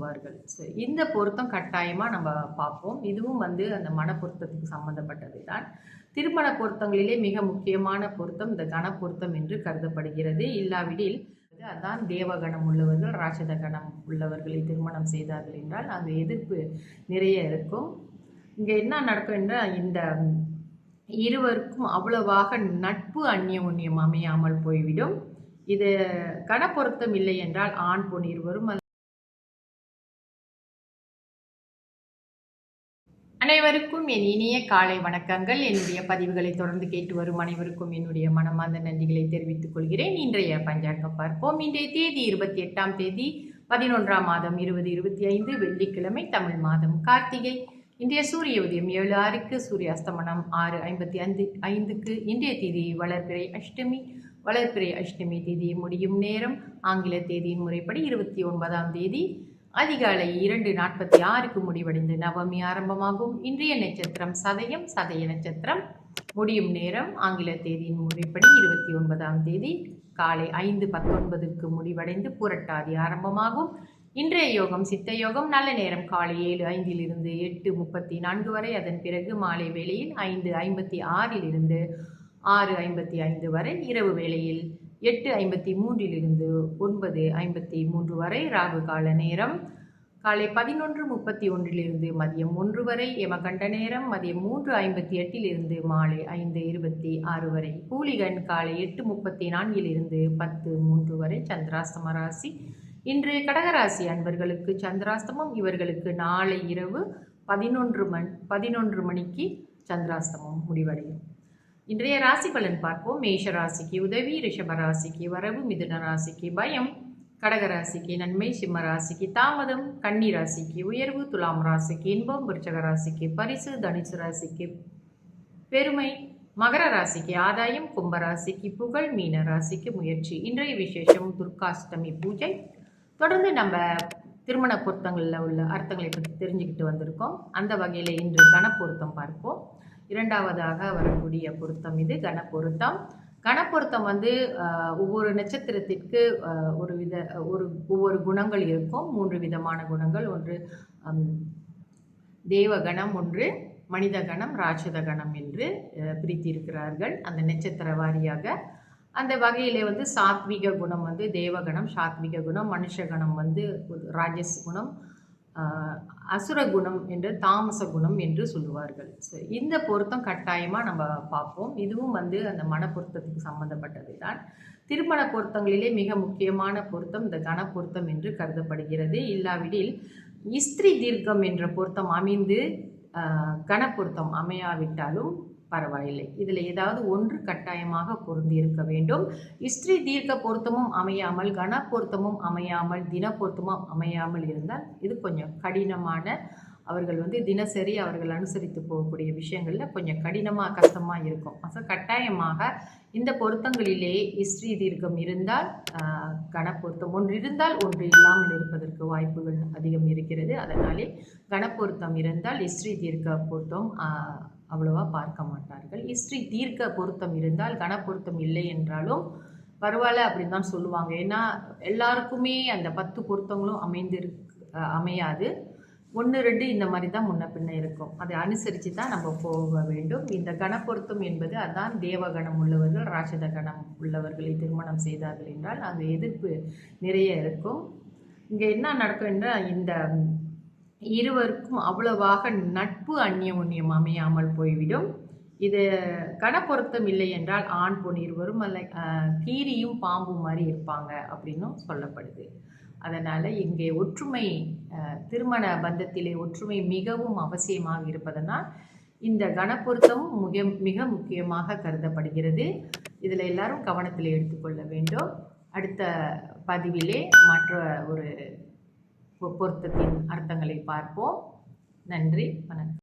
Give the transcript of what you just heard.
சொல்லுவார்கள். இந்த பொருத்தம் கட்டாயமாக நம்ம பார்ப்போம். இதுவும் அந்த மன பொருத்தத்துக்கு சம்பந்தப்பட்டது தான். திருமண பொருத்தங்களிலே மிக முக்கியமான பொருத்தம் இந்த கண பொருத்தம் என்று கருதப்படுகிறது. இல்லாவிடில் அதான் தேவகணம் உள்ளவர்கள் ராட்சத கணம் உள்ளவர்களை திருமணம் செய்தார்கள் என்றால் அங்கு எதிர்ப்பு நிறைய இருக்கும். இங்கே என்ன நடக்கும் என்றால் இந்த இருவருக்கும் அவ்வளவாக நட்பு அந்யோன்யம் அமையாமல் போய்விடும். இது கணப்பொருத்தம் இல்லை என்றால் ஆண் பொன் இருவரும். அனைவருக்கும் என் இனிய காலை வணக்கங்கள். என்னுடைய பதிவுகளை தொடர்ந்து கேட்டு வரும் அனைவருக்கும் என்னுடைய மனமார்ந்த நன்றிகளை தெரிவித்துக் கொள்கிறேன். இன்றைய பஞ்சாங்கம் பார்ப்போம். இன்றைய தேதி 28ஆம் தேதி 11ஆம் மாதம் 2025 வெள்ளிக்கிழமை, தமிழ் மாதம் கார்த்திகை. இன்றைய சூரிய உதயம் 7:06க்கு, சூரிய அஸ்தமனம் 6:55க்கு. இன்றைய தேதி வளர்பிறை அஷ்டமி. வளர்பிறை அஷ்டமி தேதி முடியும் நேரம் ஆங்கில தேதியின் முறைப்படி 29ஆம் தேதி அதிகாலை 2:46க்கு முடிவடைந்து நவமி ஆரம்பமாகும். இன்றைய நட்சத்திரம் சதயம். சதய நட்சத்திரம் முடியும் நேரம் ஆங்கில தேதியின் முறைப்படி 29ஆம் தேதி காலை 5:19க்கு முடிவடைந்து புரட்டாதி ஆரம்பமாகும். இன்றைய யோகம் சித்த யோகம். நல்ல நேரம் காலை 7:05 8:34 வரை. அதன் பிறகு மாலை வேளையில் 5:56 6:55 வரை. இரவு வேளையில் 8:53 9:53 வரை. ராகு கால நேரம் காலை 11:31 மதியம் 1 வரை. யமகண்ட நேரம் மதியம் 3:58 மாலை 5:26 வரை. கூலிகன் காலை 8:34 10:03 வரை. சந்திராஸ்தம ராசி. இன்று கடகராசி அன்பர்களுக்கு சந்திராஸ்தமம். இவர்களுக்கு நாளை இரவு 11 மணிக்கு சந்திராஸ்தமம் முடிவடையும். இன்றைய ராசி பலன் பார்ப்போம். மேஷ ராசிக்கு உதவி, ரிஷப ராசிக்கு வரவு, மிதுன ராசிக்கு பயம், கடகராசிக்கு நன்மை, சிம்ம ராசிக்கு தாமதம், கன்னி ராசிக்கு உயர்வு, துலாம் ராசிக்கு இன்பம், விருச்சக ராசிக்கு பரிசு, தனுசு ராசிக்கு பெருமை, மகர ராசிக்கு ஆதாயம், கும்ப ராசிக்கு புகழ், மீன ராசிக்கு முயற்சி. இன்றைய விசேஷம் துர்காஷ்டமி பூஜை. தொடர்ந்து நம்ம திருமண பொருத்தங்களில் உள்ள அர்த்தங்களை பற்றி தெரிஞ்சுக்கிட்டு வந்திருக்கோம். அந்த வகையில் இன்று கணப்பொருத்தம் பார்ப்போம். இரண்டாவதாக வரக்கூடிய பொருத்தம் இது கணப்பொருத்தம். கணப்பொருத்தம் ஒவ்வொரு நட்சத்திரத்திற்கு ஒவ்வொரு குணங்கள் இருக்கும். 3 விதமான குணங்கள். ஒன்று தேவகணம், ஒன்று மனித கணம், ராட்சத கணம் என்று பிரித்திருக்கிறார்கள் அந்த நட்சத்திர வாரியாக. அந்த வகையிலே சாத்விக குணம் தேவகணம், சாத்விக குணம் மனுஷகணம் ராஜஸ் குணம், அசுர குணம் என்று தாமச குணம் என்று சொல்லுவார்கள். இந்த பொருத்தம் கட்டாயமாக நம்ம பார்ப்போம். இதுவும் அந்த மன பொருத்தத்துக்கு சம்பந்தப்பட்டது தான். திருமண பொருத்தங்களிலே மிக முக்கியமான பொருத்தம் இந்த கண பொருத்தம் என்று கருதப்படுகிறது. இல்லாவிடில் இஸ்திரி தீர்க்கம் என்ற பொருத்தம் அமைந்து கண பொருத்தம் அமையாவிட்டாலும் பரவாயில்லை. இதில் ஏதாவது ஒன்று கட்டாயமாக பொருந்தி இருக்க வேண்டும். இஸ்திரி தீர்க்க பொருத்தமும் அமையாமல், கண பொருத்தமும் அமையாமல், தின பொருத்தமும் அமையாமல் இருந்தால் இது கொஞ்சம் கடினமான, அவர்கள் தினசரி அவர்கள் அனுசரித்து போகக்கூடிய விஷயங்களில் கொஞ்சம் கடினமாக கஷ்டமாக இருக்கும். கட்டாயமாக இந்த பொருத்தங்களிலே இஸ்திரி தீர்க்கம் இருந்தால், கண பொருத்தம் ஒன்று இருந்தால் ஒன்று இல்லாமல் இருப்பதற்கு வாய்ப்புகள் அதிகம் இருக்கிறது. அதனாலே கணப்பொருத்தம் இருந்தால் இஸ்திரி தீர்க்க பொருத்தம் அவ்வளவா பார்க்க மாட்டார்கள். இஸ்திரி தீர்க்க பொருத்தம் இருந்தால் கணப்பொருத்தம் இல்லை என்றாலும் பரவாயில்ல அப்படின்னு தான் சொல்லுவாங்க. ஏன்னா எல்லாருக்குமே அந்த 10 பொருத்தங்களும் அமையாது. 1 2 இந்த மாதிரி தான் முன்ன பின்ன இருக்கும். அதை அனுசரித்து தான் நம்ம போக வேண்டும். இந்த கணப்பொருத்தம் என்பது அதான் தேவகணம் உள்ளவர்கள் ராட்சத கணம் உள்ளவர்களை திருமணம் செய்தார்கள் என்றால் அங்கு எதிர்ப்பு நிறைய இருக்கும். இங்கே என்ன நடக்கும் என்றால் இந்த இருவருக்கும் அவ்வளவாக நட்பு அந்யோன்யம் அமையாமல் போய்விடும். இது கணப்பொருத்தம் இல்லை என்றால் ஆண் பொன் இருவரும் கீரியும் பாம்பும் மாதிரி இருப்பாங்க அப்படின்னும் சொல்லப்படுது. அதனால் இங்கே ஒற்றுமை, திருமண பந்தத்திலே ஒற்றுமை மிகவும் அவசியமாக இருப்பதனால் இந்த கணப்பொருத்தமும் மிக முக்கியமாக கருதப்படுகிறது. இதில் எல்லாரும் கவனத்தில் எடுத்துக்கொள்ள வேண்டும். அடுத்த பதிவிலே மற்ற ஒரு பொருத்தத்தின் அர்த்தங்களை பார்ப்போம். நன்றி, வணக்கம்.